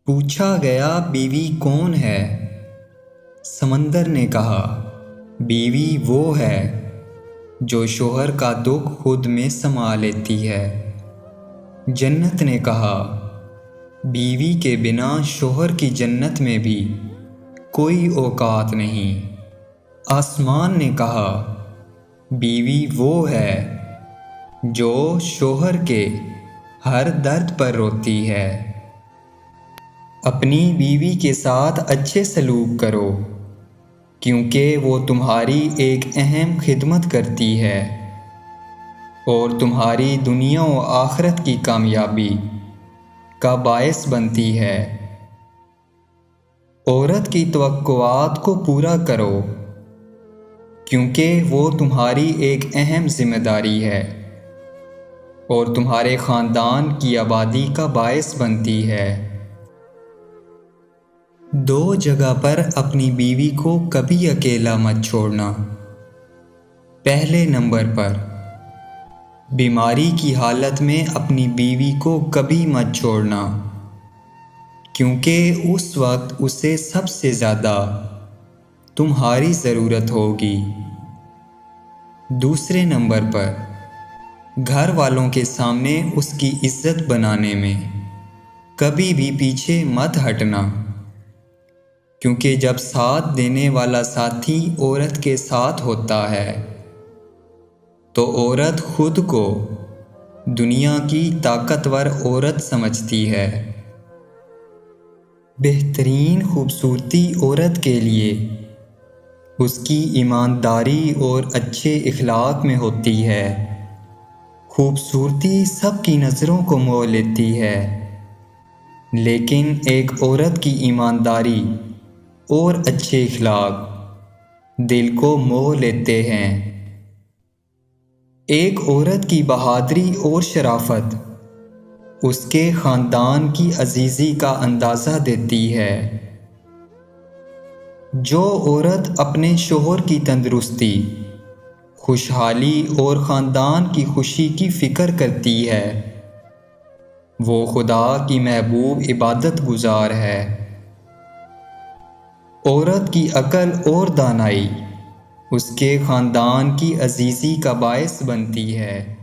پوچھا گیا بیوی کون ہے؟ سمندر نے کہا بیوی وہ ہے جو شوہر کا دکھ خود میں سما لیتی ہے۔ جنت نے کہا بیوی کے بنا شوہر کی جنت میں بھی کوئی اوقات نہیں۔ آسمان نے کہا بیوی وہ ہے جو شوہر کے ہر درد پر روتی ہے۔ اپنی بیوی کے ساتھ اچھے سلوک کرو کیونکہ وہ تمہاری ایک اہم خدمت کرتی ہے اور تمہاری دنیا و آخرت کی کامیابی کا باعث بنتی ہے۔ عورت کی توقعات کو پورا کرو کیونکہ وہ تمہاری ایک اہم ذمہ داری ہے اور تمہارے خاندان کی آبادی کا باعث بنتی ہے۔ دو جگہ پر اپنی بیوی کو کبھی اکیلا مت چھوڑنا۔ پہلے نمبر پر بیماری کی حالت میں اپنی بیوی کو کبھی مت چھوڑنا کیونکہ اس وقت اسے سب سے زیادہ تمہاری ضرورت ہوگی۔ دوسرے نمبر پر گھر والوں کے سامنے اس کی عزت بنانے میں کبھی بھی پیچھے مت ہٹنا کیونکہ جب ساتھ دینے والا ساتھی عورت کے ساتھ ہوتا ہے تو عورت خود کو دنیا کی طاقتور عورت سمجھتی ہے۔ بہترین خوبصورتی عورت کے لیے اس کی ایمانداری اور اچھے اخلاق میں ہوتی ہے۔ خوبصورتی سب کی نظروں کو موہ لیتی ہے لیکن ایک عورت کی ایمانداری اور اچھے اخلاق دل کو موہ لیتے ہیں۔ ایک عورت کی بہادری اور شرافت اس کے خاندان کی عزیزی کا اندازہ دیتی ہے۔ جو عورت اپنے شوہر کی تندرستی، خوشحالی اور خاندان کی خوشی کی فکر کرتی ہے وہ خدا کی محبوب عبادت گزار ہے۔ عورت کی عقل اور دانائی اس کے خاندان کی عزیزی کا باعث بنتی ہے۔